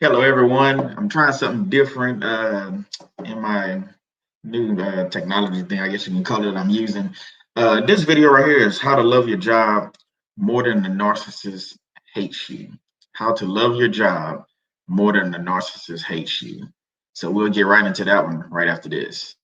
Hello, everyone. I'm trying something different in my new technology thing, I guess you can call it, I'm using. This video right here is how to love your job more than the narcissist hates you. How to love your job more than the narcissist hates you. So we'll get right into that one right after this.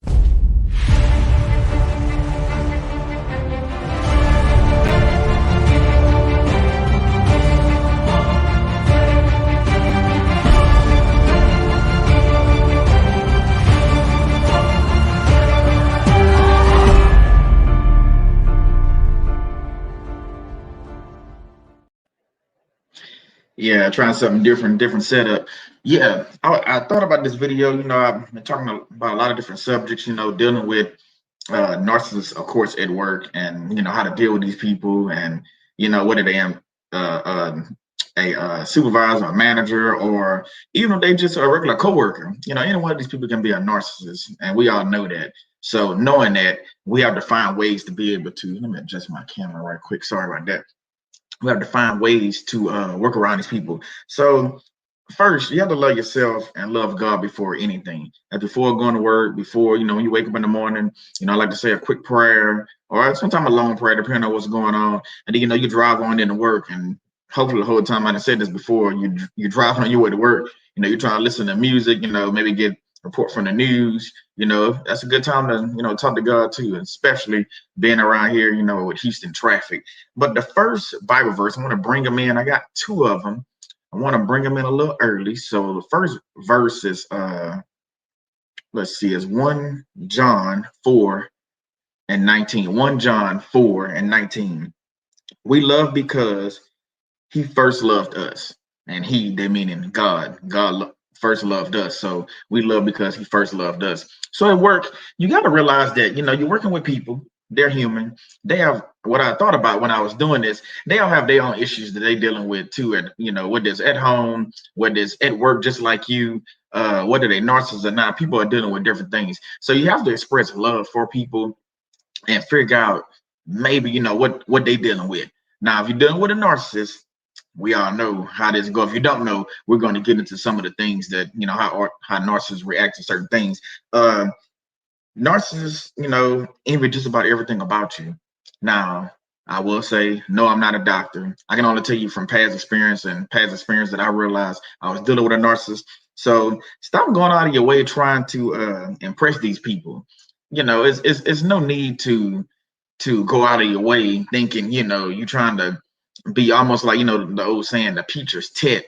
Yeah, trying something different, different setup. Yeah, I thought about this video. I've been talking about a lot of different subjects, dealing with narcissists, of course, at work, and how to deal with these people, and whether they am uh, uh, a supervisor, a manager, or even if they just a regular coworker. Any one of these people can be a narcissist, and we all know that. So knowing that, we have to find ways to be able to. Let me adjust my camera right quick. Sorry about that. We have to find ways to work around these people. So first, you have to love yourself and love God before anything. And before going to work, before when you wake up in the morning, I like to say a quick prayer or sometimes a long prayer, depending on what's going on. And then you drive on into work, and hopefully the whole time I done said this before, you drive on your way to work. You're trying to listen to music. Maybe get report from the news. That's a good time to talk to God too, especially being around here. With Houston traffic. But the first Bible verse, I want to bring them in. I got two of them. I want to bring them in a little early. So the first verse is let's see, is 1 John 4 and 19. 1 John 4 and 19. We love because he first loved us. And he, they meaning God. First loved us. So we love because he first loved us. So at work, you got to realize that, you're working with people. They're human. They have what I thought about when I was doing this. They all have their own issues that they're dealing with too. And whether it's at home, whether it's at work, just like you, whether they narcissists or not, people are dealing with different things. So you have to express love for people and figure out maybe what they dealing with. Now, if you're dealing with a narcissist, we all know how this go. If you don't know, we're going to get into some of the things that how narcissists react to certain things. Uh, Narcissists, envy just about everything about you. Now, I will say, no, I'm not a doctor. I can only tell you from past experience that I realized I was dealing with a narcissist. So stop going out of your way trying to impress these people. It's no need to go out of your way thinking, you're trying to be almost like, the old saying, the teacher's pet.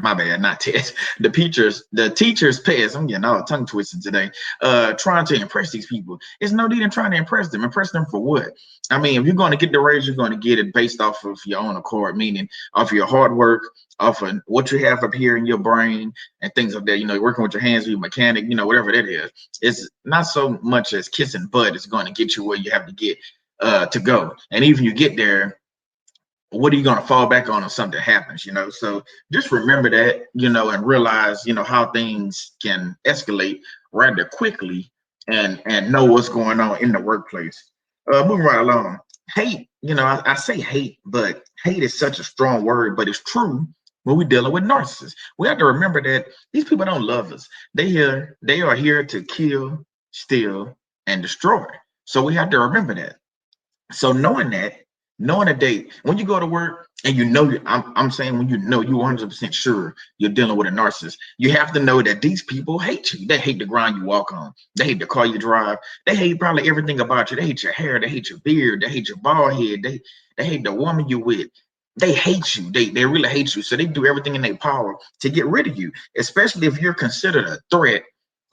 My bad, not test. The teacher's pet. I'm getting all tongue twisted today. Trying to impress these people. There's no need in trying to impress them. Impress them for what? I mean, if you're going to get the raise, you're going to get it based off of your own accord, meaning off of your hard work, off of what you have up here in your brain and things like that. Working with your hands, your mechanic, whatever that is. It's not so much as kissing butt. It's going to get you where you have to get to go. And even you get there, what are you going to fall back on if something happens? So just remember that, and realize, how things can escalate rather quickly, and know what's going on in the workplace. Moving right along. Hate, I say hate, but hate is such a strong word, but it's true when we're dealing with narcissists. We have to remember that these people don't love us. They are here to kill, steal, and destroy. So we have to remember that. So knowing a date, when you go to work and I'm saying when you 100% sure you're dealing with a narcissist, you have to know that these people hate you. They hate the ground you walk on. They hate the car you drive. They hate probably everything about you. They hate your hair. They hate your beard. They hate your bald head. They hate the woman you with. They hate you. They really hate you. So they do everything in their power to get rid of you, especially if you're considered a threat.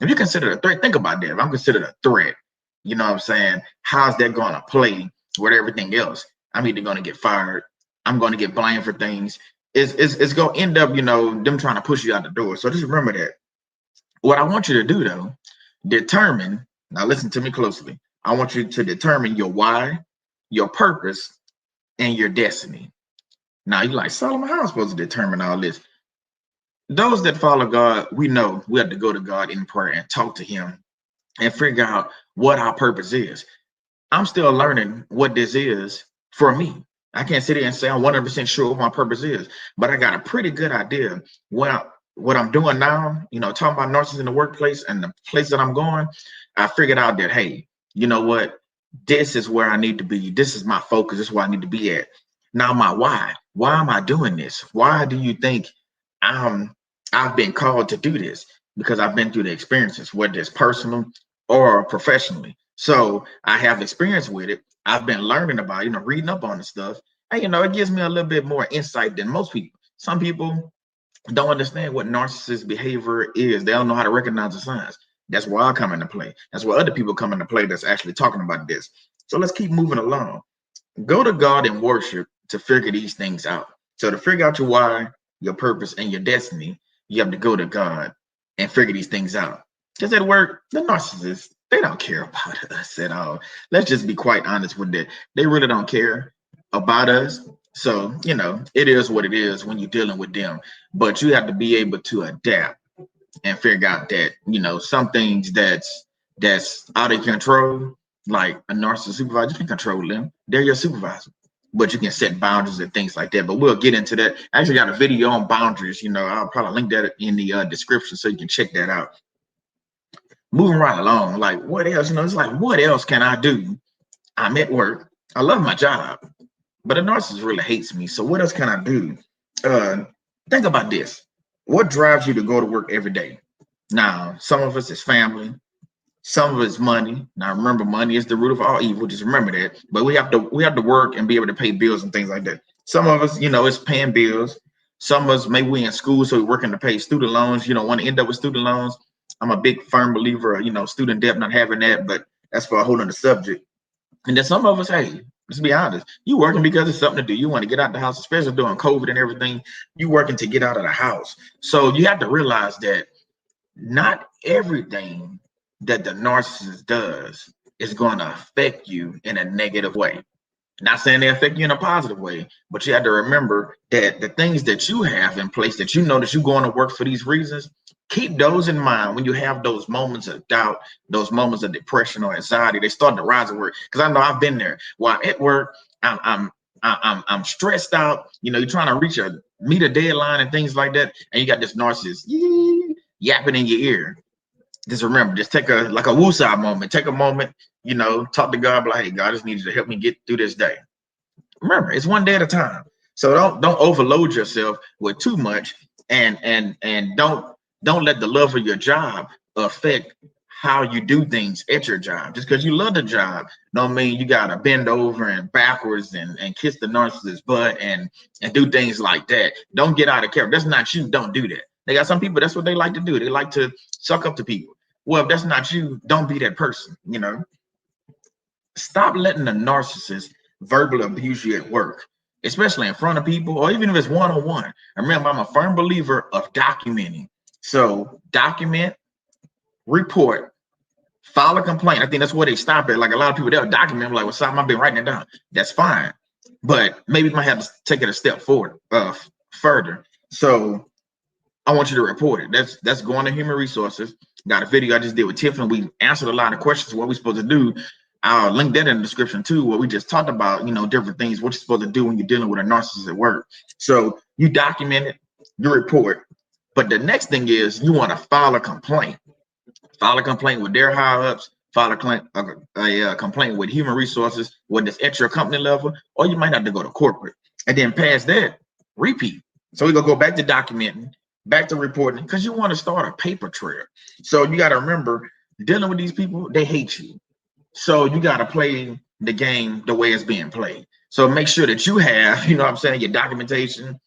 If you're considered a threat, think about that. If I'm considered a threat, you know what I'm saying? How's that going to play with everything else? I'm either going to get fired. I'm going to get blamed for things. It's going to end up, them trying to push you out the door. So just remember that. What I want you to do, though, determine, now listen to me closely. I want you to determine your why, your purpose, and your destiny. Now, you're like, Solomon, how am I supposed to determine all this? Those that follow God, we know we have to go to God in prayer and talk to Him and figure out what our purpose is. I'm still learning what this is for me. I can't sit here and say I'm 100% sure what my purpose is, but I got a pretty good idea. Well, what I'm doing now, talking about narcissists in the workplace and the place that I'm going, I figured out that, hey, you know what? This is where I need to be. This is my focus. This is where I need to be at. Now, my why. Why am I doing this? Why do you think I'm I've been called to do this? Because I've been through the experiences, whether it's personal or professionally. So I have experience with it. I've been learning about, reading up on the stuff. And, it gives me a little bit more insight than most people. Some people don't understand what narcissist behavior is. They don't know how to recognize the signs. That's where I come into play. That's where other people come into play that's actually talking about this. So let's keep moving along. Go to God and worship to figure these things out. So to figure out your why, your purpose, and your destiny, you have to go to God and figure these things out. Because at work, the narcissists, they don't care about us at all. Let's just be quite honest with that. They really don't care about us. So, it is what it is when you're dealing with them. But you have to be able to adapt and figure out that, some things that's out of control, like a narcissist supervisor, you can control them. They're your supervisor. But you can set boundaries and things like that. But we'll get into that. I actually got a video on boundaries. I'll probably link that in the description so you can check that out. Moving right along, like what else? It's like, what else can I do? I'm at work. I love my job, but a narcissist really hates me. So what else can I do? Think about this. What drives you to go to work every day? Now, some of us is family, some of it's money. Now, remember, money is the root of all evil. Just remember that. But we have to work and be able to pay bills and things like that. Some of us, it's paying bills. Some of us, maybe we in school, so we're working to pay student loans. You don't want to end up with student loans. I'm a big firm believer of, student debt, not having that, but that's for a whole other subject. And then some of us, hey, let's be honest, you working because it's something to do. You want to get out the house, especially during COVID and everything. You working to get out of the house. So you have to realize that not everything that the narcissist does is going to affect you in a negative way. Not saying they affect you in a positive way, but you have to remember that the things that you have in place that that you're going to work for these reasons, keep those in mind when you have those moments of doubt, those moments of depression or anxiety. They start to rise at work. Because I know I've been there. While at work, I'm stressed out. You're trying to meet a deadline and things like that, and you got this narcissist yapping in your ear. Just remember, just take a woosah moment. Take a moment, talk to God, like, hey, God, I just need you to help me get through this day. Remember, it's one day at a time. So don't overload yourself with too much, and don't let the love of your job affect how you do things at your job. Just because you love the job don't mean you gotta bend over and backwards and kiss the narcissist's butt and do things like that. Don't get out of character. That's not you. Don't do that. They got some people, that's what they like to do. They like to suck up to people. Well, if that's not you, don't be that person. Stop letting the narcissist verbally abuse you at work, especially in front of people, or even if it's one-on-one. Remember, I'm a firm believer of documenting. So document, report, file a complaint. I think that's where they stop at. Like a lot of people, they'll document, like, well, something I've been writing it down. That's fine. But maybe you might have to take it a step forward, further. So I want you to report it. That's going to human resources. Got a video I just did with Tiffany. We answered a lot of questions, what we're supposed to do. I'll link that in the description too, where we just talked about, different things, what you're supposed to do when you're dealing with a narcissist at work. So you document it, you report. But the next thing is you want to file a complaint. File a complaint with their higher ups, file a complaint with human resources, whether it's at your company level, or you might have to go to corporate. And then past that, repeat. So we're going to go back to documenting, back to reporting, because you want to start a paper trail. So you got to remember, dealing with these people, they hate you. So you got to play the game the way it's being played. So make sure that you have, your documentation.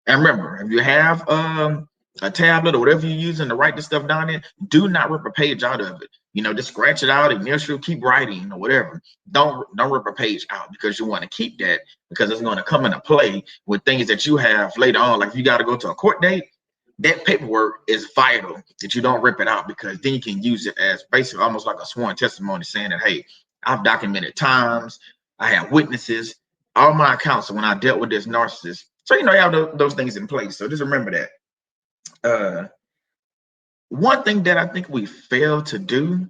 And remember, if you have a tablet or whatever you're using to write this stuff down in, do not rip a page out of it. Just scratch it out, initial, keep writing or whatever. Don't rip a page out, because you want to keep that, because it's going to come into play with things that you have later on. Like if you got to go to a court date, that paperwork is vital that you don't rip it out, because then you can use it as basically almost like a sworn testimony saying that, hey, I've documented times, I have witnesses, all my accounts when I dealt with this narcissist. So, you have those things in place. So just remember that. One thing that I think we fail to do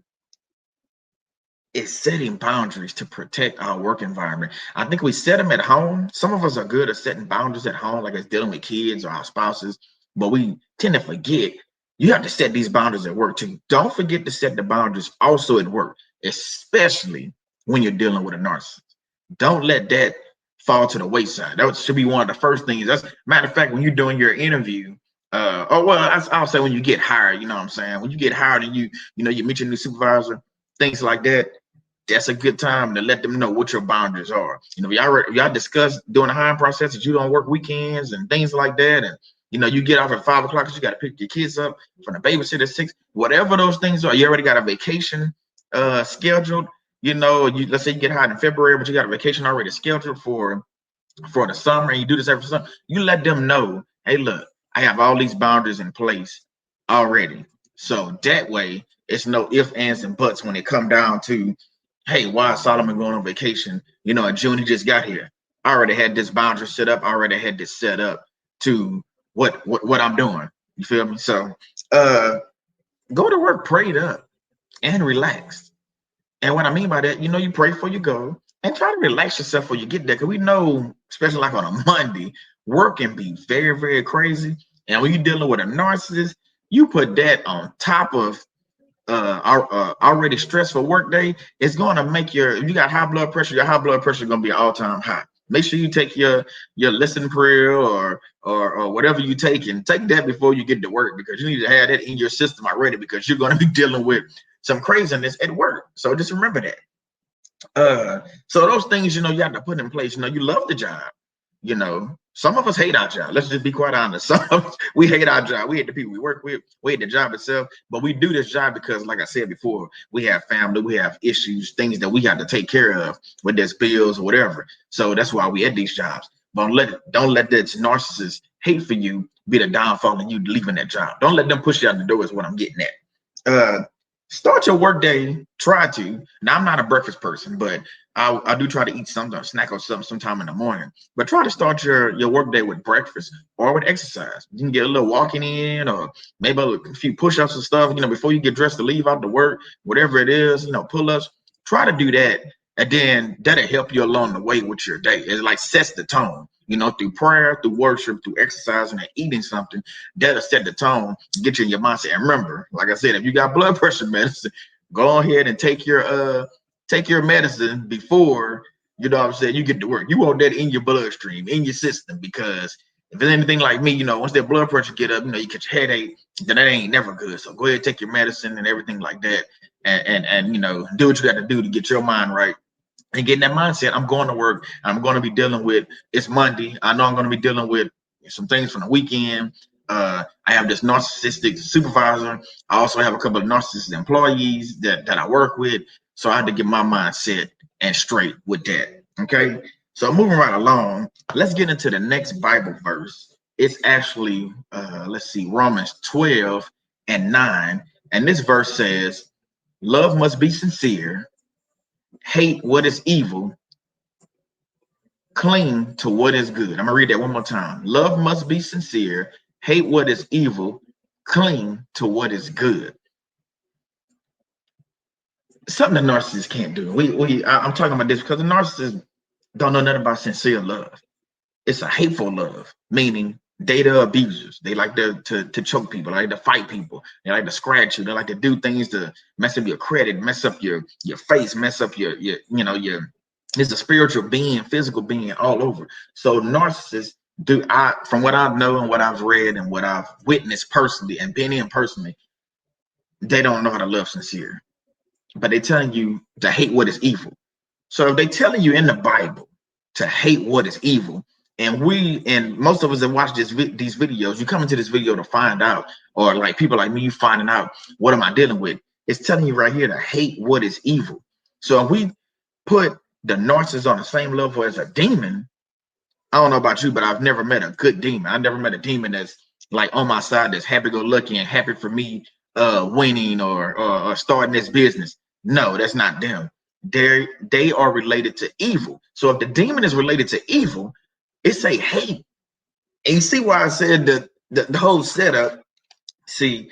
is setting boundaries to protect our work environment. I think we set them at home. Some of us are good at setting boundaries at home, like it's dealing with kids or our spouses, but we tend to forget you have to set these boundaries at work too. Don't forget to set the boundaries also at work, especially when you're dealing with a narcissist. Don't let that fall to the wayside. That should be one of the first things. That's matter of fact, when you're doing your interview, I'll say when you get hired, you know what I'm saying? When you get hired and you meet your new supervisor, things like that, that's a good time to let them know what your boundaries are. Y'all discuss during the hiring process that you don't work weekends and things like that. And you get off at 5 o'clock because you got to pick your kids up from the babysitter at 6. Whatever those things are, you already got a vacation scheduled. Let's say you get hired in February, but you got a vacation already scheduled for the summer, and you do this every summer. You let them know, hey, look, I have all these boundaries in place already. So that way, it's no ifs, ands, and buts when it come down to, hey, why is Solomon going on vacation? In June he just got here. I already had this boundary set up. I already had this set up to what I'm doing. You feel me? So go to work prayed up and relaxed. And what I mean by that, you pray before you go and try to relax yourself before you get there. Because we know, especially like on a Monday, work can be very, very crazy. And when you're dealing with a narcissist, you put that on top of our already stressful work day. It's going to make if you got high blood pressure, your high blood pressure is going to be all-time high. Make sure you take your listen prayer or whatever you take, and take that before you get to work, because you need to have that in your system already, because you're going to be dealing with some craziness at work. So just remember that. So those things, you have to put in place. You love the job. Some of us hate our job. Let's just be quite honest. Some of us, we hate our job. We hate the people we work with. We hate the job itself. But we do this job because, like I said before, we have family, we have issues, things that we have to take care of, whether there's bills or whatever. So that's why we at these jobs. But don't let that narcissist hate for you be the downfall of you leaving that job. Don't let them push you out the door is what I'm getting at. Start your workday. Try to. Now, I'm not a breakfast person, but I do try to eat something, snack or something sometime in the morning. But try to start your workday with breakfast or with exercise. You can get a little walking in, or maybe a few push-ups and stuff, before you get dressed to leave out to work, whatever it is, pull-ups. Try to do that. And then that'll help you along the way with your day. It like sets the tone, through prayer, through worship, through exercising and eating something. That'll set the tone, get you in your mindset. And remember, like I said, if you got blood pressure medicine, go ahead and take your medicine before, you get to work. You want that in your bloodstream, in your system, because if it's anything like me, once that blood pressure get up, you catch a headache, then that ain't never good. So go ahead, take your medicine and everything like that, and do what you got to do to get your mind right. And getting that mindset, I'm going to work. I'm going to be dealing with, it's Monday. I know I'm going to be dealing with some things from the weekend. I have this narcissistic supervisor. I also have a couple of narcissistic employees that I work with. So I had to get my mindset and straight with that. Okay. So moving right along, let's get into the next Bible verse. It's actually, let's see, Romans 12:9. And this verse says, love must be sincere. Hate what is evil, cling to what is good. I'm gonna read that one more time. Love must be sincere, hate what is evil, cling to what is good. Something the narcissist can't do. I'm talking about this because the narcissist don't know nothing about sincere love. It's a hateful love, meaning data abusers. They like to choke people, they like to fight people, they like to scratch you, they like to do things to mess up your credit, mess up your face, mess up your it's a spiritual being, physical being all over. So narcissists from what I know and what I've read and what I've witnessed personally and been in personally, they don't know how to love sincere, but they're telling you to hate what is evil. So if they're telling you in the Bible to hate what is evil, and most of us that watch these videos, you come into this video to find out, or like people like me, you finding out, what am I dealing with? It's telling you right here to hate what is evil. So if we put the narcissist on the same level as a demon, I don't know about you, but I've never met a good demon. I've never met a demon that's like on my side, that's happy-go-lucky and happy for me winning or starting this business. No, that's not them. They are related to evil. So if the demon is related to evil, it's a hate. And you see why I said the whole setup. See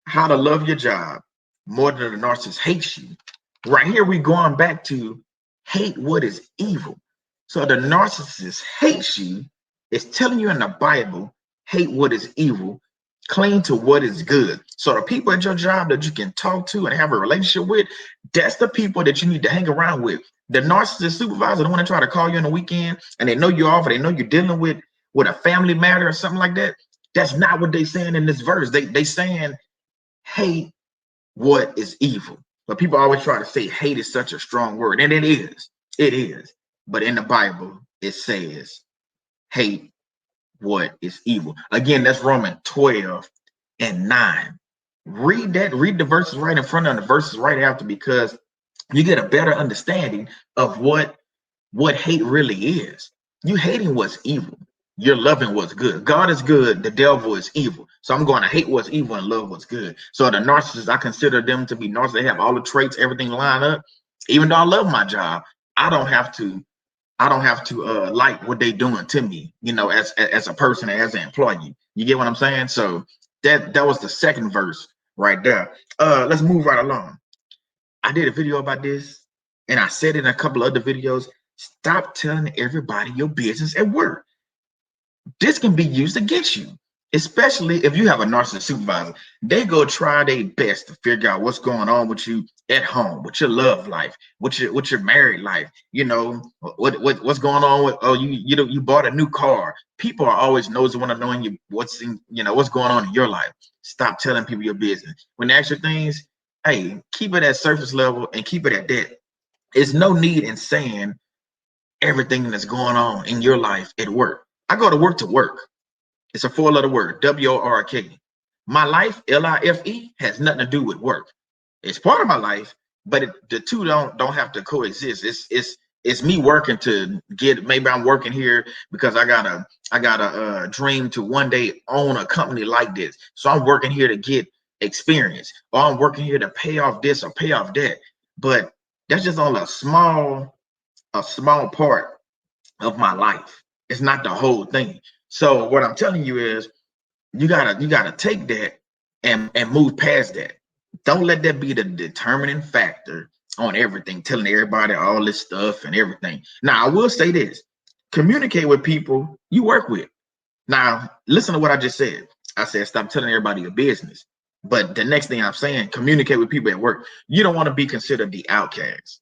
how to love your job more than the narcissist hates you. Right here, we're going back to hate what is evil. So the narcissist hates you. It's telling you in the Bible, hate what is evil, cling to what is good. So the people at your job that you can talk to and have a relationship with, that's the people that you need to hang around with. The narcissist supervisor, the one that try to call you on the weekend and they know you're off or they know you're dealing with a family matter or something like that. That's not what they saying in this verse. They saying hate what is evil. But people always try to say hate is such a strong word, and it is. It is. But in the Bible, it says hate what is evil. Again, that's Romans 12 and 9. Read that, read the verses right in front of the verses right after, because you get a better understanding of what hate really is. You hating what's evil. You're loving what's good. God is good. The devil is evil. So I'm going to hate what's evil and love what's good. So the narcissists, I consider them to be narcissists. They have all the traits, everything lined up. Even though I love my job, I don't have to. I don't have to like what they doing to me. You know, as a person, as an employee. You get what I'm saying? So that was the second verse right there. Let's move right along. I did a video about this, and I said in a couple other videos, stop telling everybody your business at work. This can be used against you, especially if you have a narcissist supervisor. They go try their best to figure out what's going on with you at home, with your love life, with your married life. You know what's going on with, oh, you bought a new car. People are always nosy, want to know you what's in, what's going on in your life. Stop telling people your business. When they ask you things, hey, keep it at surface level and keep it at that. There's no need in saying everything that's going on in your life at work. I go to work to work. It's a four-letter word, W-O-R-K. My life, L-I-F-E, has nothing to do with work. It's part of my life, but the two don't have to coexist. It's me working to get. Maybe I'm working here because I got a dream to one day own a company like this. So I'm working here to get experience, or I'm working here to pay off this or pay off that. But that's just on a small part of my life. It's not the whole thing. So what I'm telling you is you gotta take that and move past that. Don't let that be the determining factor on everything, telling everybody all this stuff and everything. Now I will say this: communicate with people you work with. Now listen to what I just said. I said stop telling everybody your business. But the next thing I'm saying, communicate with people at work. You don't want to be considered the outcast.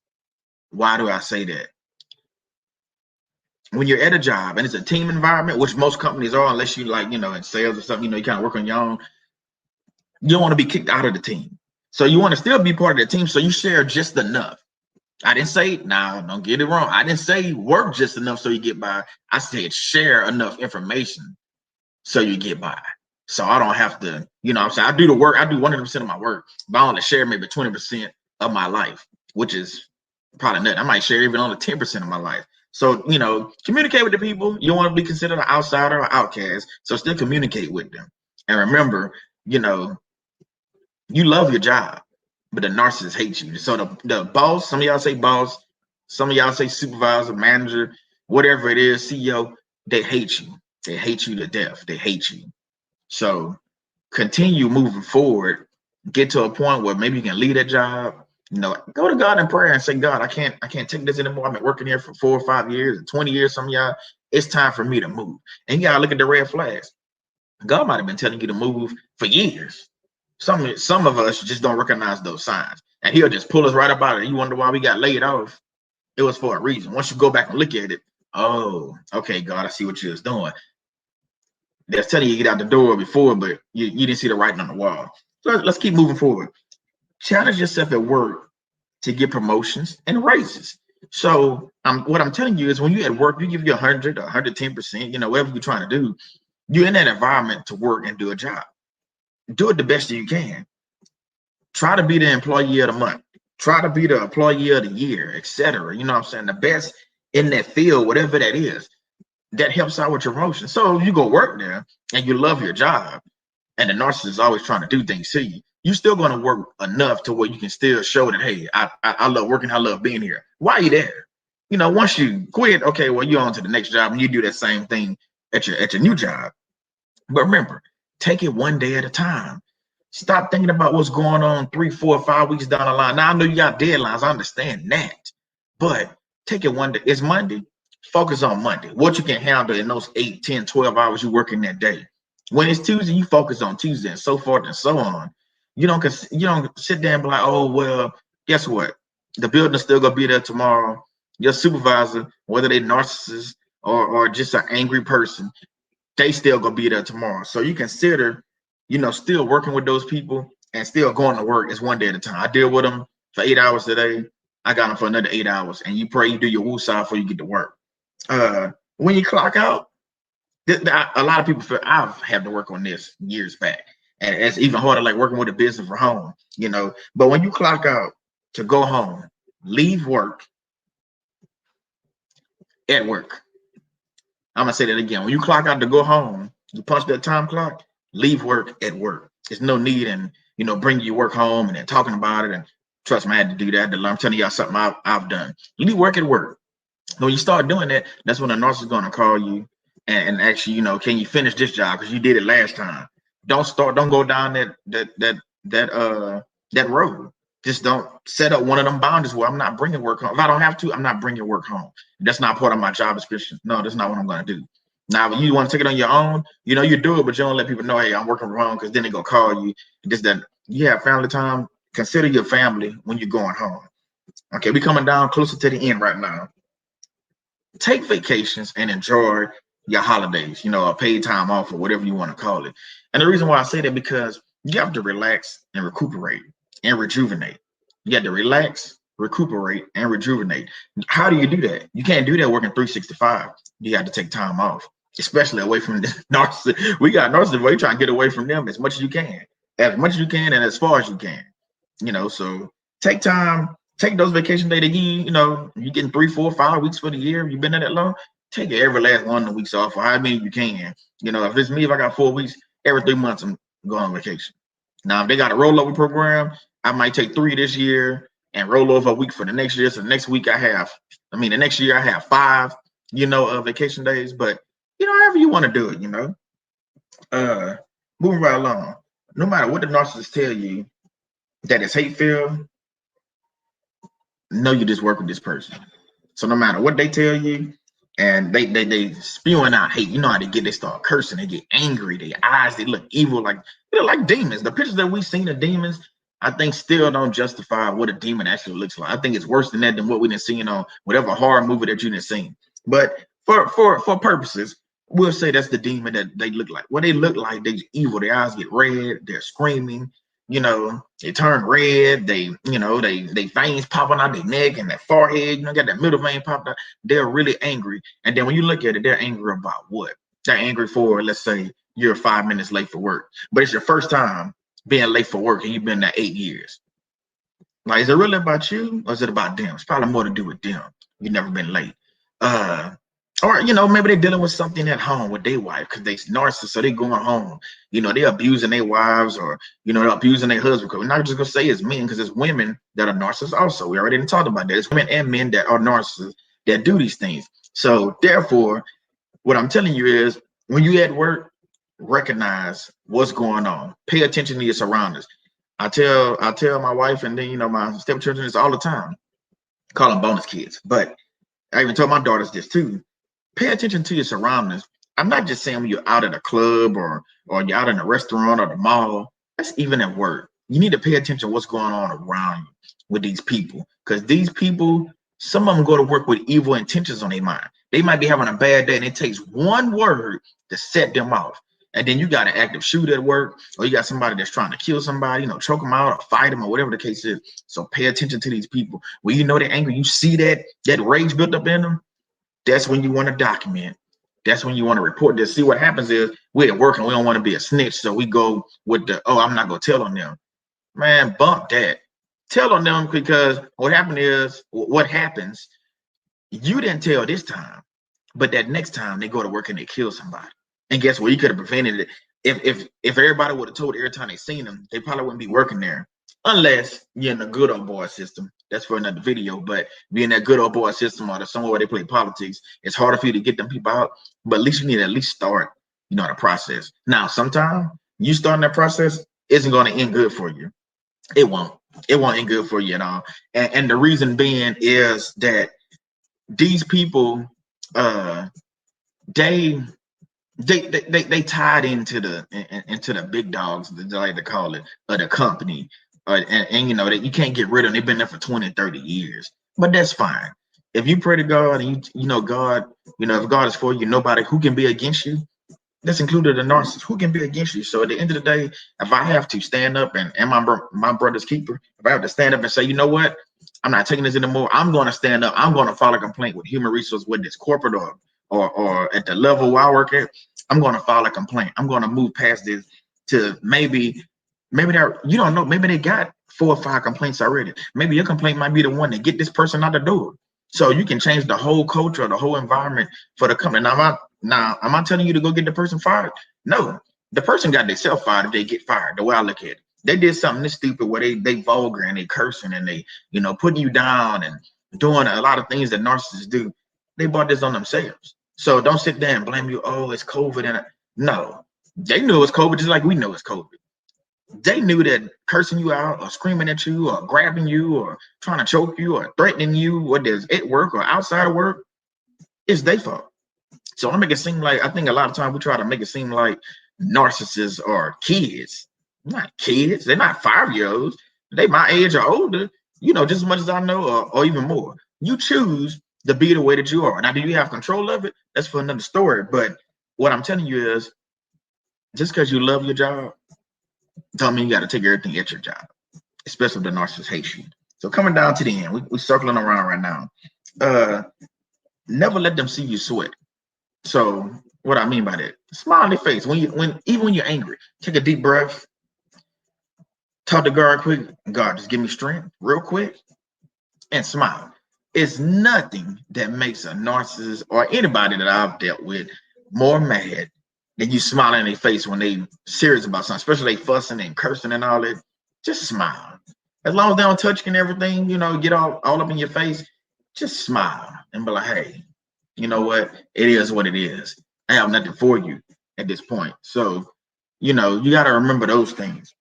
Why do I say that? When you're at a job and it's a team environment, which most companies are, unless you like, in sales or something, you kind of work on your own, you don't want to be kicked out of the team. So you want to still be part of the team. So you share just enough. I didn't say, now don't get it wrong. I didn't say work just enough so you get by. I said share enough information so you get by. So I don't have to, what I'm saying, I do the work, I do 100% of my work, but I only share maybe 20% of my life, which is probably nothing. I might share even only 10% of my life. So, communicate with the people. You don't want to be considered an outsider or outcast. So still communicate with them. And remember, you love your job, but the narcissist hates you. So the boss, some of y'all say boss, some of y'all say supervisor, manager, whatever it is, CEO, they hate you. They hate you to death. They hate you. So continue moving forward. Get to a point where maybe you can leave that job. Go to God in prayer and say, God, I can't take this anymore. I've been working here for 4 or 5 years, 20 years. Some of y'all, it's time for me to move. And you gotta look at the red flags. God might have been telling you to move for years. Some of us just don't recognize those signs, and He'll just pull us right up out of it. You wonder why we got laid off? It was for a reason. Once you go back and look at it, oh, okay, God, I see what you was doing. They're telling you to get out the door before, but you didn't see the writing on the wall. So let's keep moving forward. Challenge yourself at work to get promotions and raises. So what I'm telling you is when you at work, you give you 100 or 110%, whatever you're trying to do. You're in that environment to work and do a job. Do it the best you can. Try to be the employee of the month. Try to be the employee of the year, etc. You know what I'm saying? The best in that field, whatever that is. That helps out with your promotion. So you go work there and you love your job, and the narcissist is always trying to do things to you. You're still going to work enough to where you can still show that, hey, I love working, I love being here. Why are you there? Once you quit, okay, well, you're on to the next job and you do that same thing at your new job. But remember, take it one day at a time. Stop thinking about what's going on 3, 4, 5 weeks down the line. Now I know you got deadlines, I understand that, but take it one day. It's Monday. Focus on Monday. What you can handle in those 8, 10, 12 hours you work in that day. When it's Tuesday, you focus on Tuesday and so forth and so on. You don't sit there and be like, oh well, guess what? The building's still gonna be there tomorrow. Your supervisor, whether they narcissist or just an angry person, they still gonna be there tomorrow. So you consider, still working with those people and still going to work is one day at a time. I deal with them for 8 hours today. I got them for another 8 hours, and you pray you do your woosah before you get to work. When you clock out, a lot of people feel I've had to work on this years back, and it's even harder, like working with a business from home. But when you clock out to go home, leave work at work. I'm gonna say that again. When you clock out to go home, you punch that time clock, leave work at work. There's no need in bringing your work home and then talking about it. And trust me, I had to do that. I'm telling y'all something I've done. Leave work at work. When you start doing that, that's when the narcissist is gonna call you and ask you, can you finish this job because you did it last time. Don't go down that road. Just don't set up one of them boundaries where I'm not bringing work home. If I don't have to, I'm not bringing work home. That's not part of my job description. No, that's not what I'm going to do. Now, when you want to take it on your own, you do it, but you don't let people know, hey, I'm working from home, because then they go call you. Just that you have family time. Consider your family when you're going home. Okay, we're coming down closer to the end right now. Take vacations and enjoy your holidays, a paid time off or whatever you want to call it. And the reason why I say that, because you have to relax and recuperate and rejuvenate. You have to relax, recuperate, and rejuvenate. How do you do that? You can't do that working 365. You have to take time off, especially away from the narcissist. We got narcissists where you trying to get away from them as much as you can, and as far as you can. So take time. Take those vacation days that you're getting 3, 4, 5 weeks for the year. You've been there that long. Take every last one of the weeks off, or how many you can. If it's me, if I got 4 weeks, every 3 months I'm going on vacation. Now, if they got a rollover program, I might take 3 this year and roll over a week for the next year. So the next year I have 5, vacation days. But however you want to do it, moving right along. No matter what the narcissists tell you that is hate-filled, know you just work with this person. So no matter what they tell you, and they spewing out hate, how they start cursing, they get angry, their eyes, they look evil, they look like demons. The pictures that we've seen of demons, I think, still don't justify what a demon actually looks like. I think it's worse than that, than what we've been seeing on whatever horror movie that you've been seeing. But for purposes, we'll say that's the demon that they look like. What they look like, they're evil. Their eyes get red, they're screaming. They turn red, they veins popping out their neck and their forehead, got that middle vein popped out. They're really angry. And then when you look at it, they're angry about what? They're angry for, let's say, you're 5 minutes late for work, but it's your first time being late for work and you've been there 8 years. Like, is it really about you, or is it about them? It's probably more to do with them. You've never been late. Or maybe they're dealing with something at home with their wife, because they narcissists, so they going home. They're abusing their wives, or they're abusing their husband. We're not just gonna say it's men, because it's women that are narcissists also. We already talked about that. It's women and men that are narcissists that do these things. So therefore, what I'm telling you is, when you at work, recognize what's going on. Pay attention to your surroundings. I tell my wife, and then my stepchildren, this all the time. Call them bonus kids, but I even told my daughters this too. Pay attention to your surroundings. I'm not just saying when you're out at a club or you're out in a restaurant or the mall. That's even at work. You need to pay attention to what's going on around you with these people, because these people, some of them go to work with evil intentions on their mind. They might be having a bad day, and it takes one word to set them off. And then you got an active shooter at work, or you got somebody that's trying to kill somebody, choke them out or fight them or whatever the case is. So pay attention to these people. When they're angry, you see that rage built up in them. That's when you want to document. That's when you want to report this. See, what happens is, we're at work and we don't want to be a snitch, so we go with the, oh, I'm not going to tell on them. Man, bump that. Tell on them, because what happens, you didn't tell this time, but that next time they go to work and they kill somebody. And guess what? You could have prevented it. If everybody would have told every time they seen them, they probably wouldn't be working there. Unless you're in the good old boy system. That's for another video. But being that good old boy system, or somewhere where they play politics, it's harder for you to get them people out. But at least you need to at least start, the process. Now, sometimes you starting that process isn't going to end good for you. It won't. It won't end good for you at all. And the reason being is that these people, they tied into the big dogs, they like to call it, of the company, and you know that you can't get rid of them. They've been there for 20, 30 years, but that's fine. If you pray to God and you know God, you know if God is for you, nobody who can be against you. That's included a narcissist. Who can be against you? So at the end of the day, if I have to stand up and my brother's keeper, if I have to stand up and say, you know what, I'm not taking this anymore. I'm going to stand up. I'm going to file a complaint with human resource, whether it's corporate or at the level where I work at. I'm going to file a complaint. I'm going to move past this to maybe they're, you don't know, maybe they got 4 or 5 complaints already. Maybe your complaint might be the one to get this person out the door. So you can change the whole culture, the whole environment for the company. Now, am I telling you to go get the person fired? No, the person got themselves fired if they get fired. The way I look at it, they did something this stupid where they vulgar and they cursing and they, you know, putting you down and doing a lot of things that narcissists do. They brought this on themselves. So don't sit there and blame you. Oh, it's COVID. And no, they knew it was COVID just like we know it's COVID. They knew that cursing you out or screaming at you or grabbing you or trying to choke you or threatening you, whether it's at work or outside of work, it's their fault. So I make it seem like, I think a lot of times we try to make it seem like narcissists are kids. Not kids. They're not 5-year-olds. They my age or older, you know, just as much as I know, or even more. You choose to be the way that you are. Now, do you have control of it? That's for another story. But what I'm telling you is, just because you love your job, don't mean you got to take everything at your job, especially if the narcissist hates you. So coming down to the end, we're circling around right now. Never let them see you sweat. So what I mean by that, smile on their face even when you're angry. Take a deep breath. Talk to God quick. God, just give me strength real quick and smile. It's nothing that makes a narcissist or anybody that I've dealt with more mad than you smiling in their face when they serious about something, especially they fussing and cursing and all that. Just smile. As long as they don't touch you and everything, you know, get all up in your face, just smile and be like, hey, you know what? It is what it is. I have nothing for you at this point. So, you know, you got to remember those things.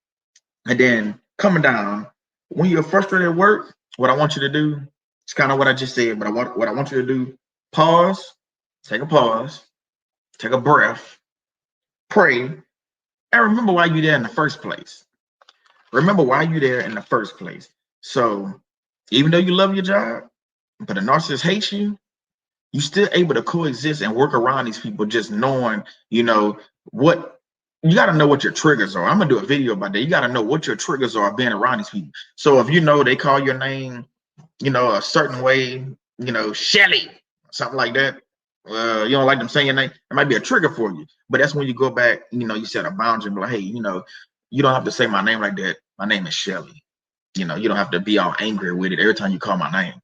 And then coming down, when you're frustrated at work, what I want you to do, it's kind of what I just said, but what I want you to do, pause, take a breath, pray, and remember why you're there in the first place. Remember why you're there in the first place. So even though you love your job, but a narcissist hates you, you're still able to coexist and work around these people, just knowing, you know, what you got to know what your triggers are. I'm gonna do a video about that. You got to know what your triggers are being around these people. So if you know they call your name, you know, a certain way, you know, Shelly, something like that. You don't like them saying your name, it might be a trigger for you. But that's when you go back, you know, you set a boundary, like, hey, you know, you don't have to say my name like that. My name is Shelly. You know, you don't have to be all angry with it every time you call my name.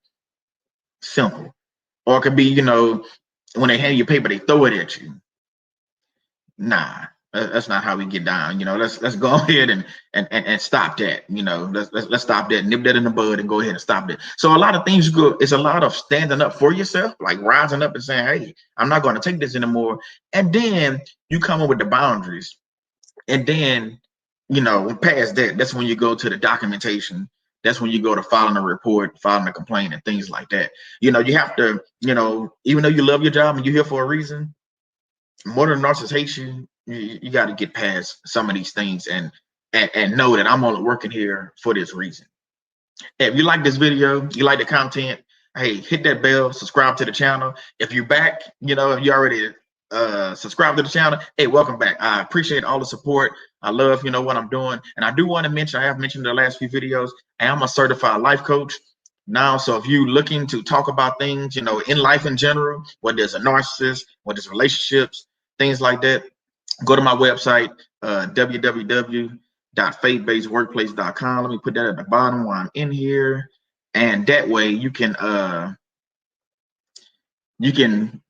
Simple. Or it could be, you know, when they hand you paper, they throw it at you. Nah, that's not how we get down. You know, let's go ahead and stop that. You know, let's stop that, nip that in the bud, and go ahead and stop that. So a lot of things it's a lot of standing up for yourself, like rising up and saying, hey, I'm not going to take this anymore. And then you come up with the boundaries. And then, you know, past that, that's when you go to the documentation. That's when you go to filing a report, filing a complaint, and things like that. You know, you have to, you know, even though you love your job and you're here for a reason, more than narcissists hate you, you got to get past some of these things and know that I'm only working here for this reason. If you like this video, you like the content, hey, hit that bell, subscribe to the channel. If you're back, you know, if you already subscribe to the channel, hey, welcome back. I appreciate all the support. I love, you know, what I'm doing. And I do want to mention, I have mentioned in the last few videos, I am a certified life coach now. So if you're looking to talk about things, you know, in life in general, whether it's a narcissist, whether it's relationships, things like that, go to my website, www.faithbasedworkplace.com. Let me put that at the bottom while I'm in here. And that way you can you can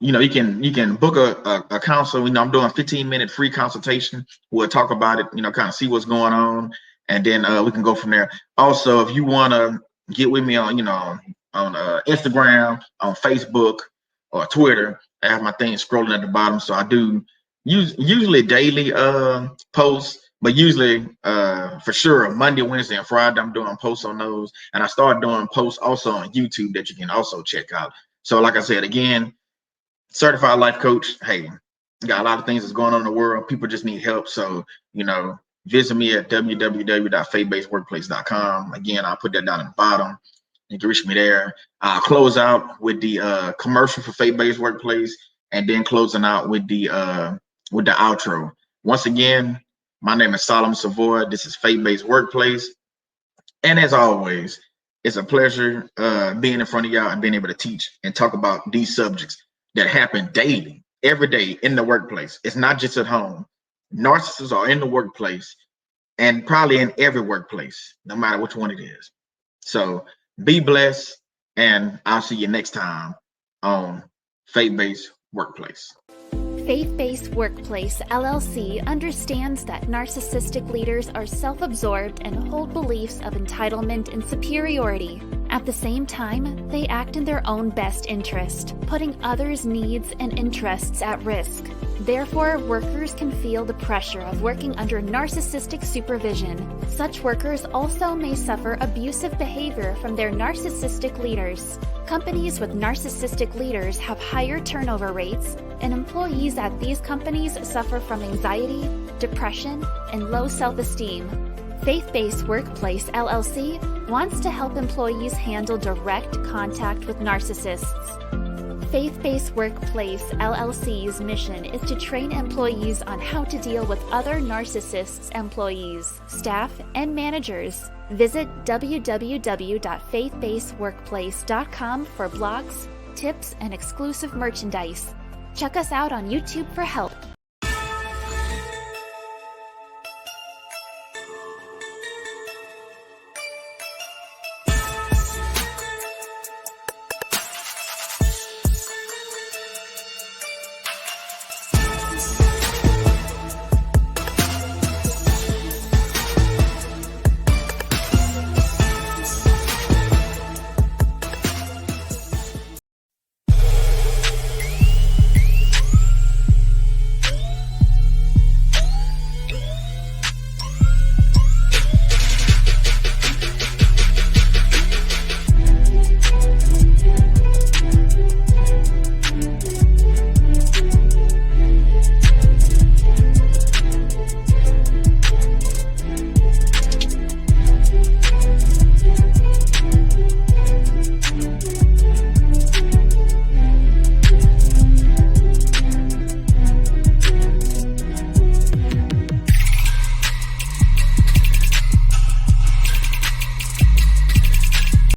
book a consult. You know, I'm doing 15-minute free consultation. We'll talk about it, you know, kind of see what's going on, and then we can go from there. Also, if you want to get with me on, you know, on Instagram, on Facebook, or Twitter, I have my thing scrolling at the bottom. So I do usually daily posts, But usually, for sure, Monday, Wednesday, and Friday, I'm doing posts on those. And I started doing posts also on YouTube that you can also check out. So like I said, again, certified life coach. Hey, got a lot of things that's going on in the world. People just need help. So, visit me at www.faithbasedworkplace.com. Again, I'll put that down at the bottom. You can reach me there. I'll close out with the commercial for Faith-Based Workplace, and then closing out with the outro. Once again, my name is Solomon Savoy. This is Faith-Based Workplace. And as always, it's a pleasure being in front of y'all and being able to teach and talk about these subjects that happen daily, every day in the workplace. It's not just at home. Narcissists are in the workplace and probably in every workplace, no matter which one it is. So be blessed, and I'll see you next time on Faith-Based Workplace. Faith-Based Workplace, LLC understands that narcissistic leaders are self-absorbed and hold beliefs of entitlement and superiority. At the same time, they act in their own best interest, putting others' needs and interests at risk. Therefore, workers can feel the pressure of working under narcissistic supervision. Such workers also may suffer abusive behavior from their narcissistic leaders. Companies with narcissistic leaders have higher turnover rates, and employees at these companies suffer from anxiety, depression, and low self-esteem. Faith-Based Workplace, LLC wants to help employees handle direct contact with narcissists. Faith-Based Workplace, LLC's mission is to train employees on how to deal with other narcissists' employees, staff, and managers. Visit www.faithbasedworkplace.com for blogs, tips, and exclusive merchandise. Check us out on YouTube for help.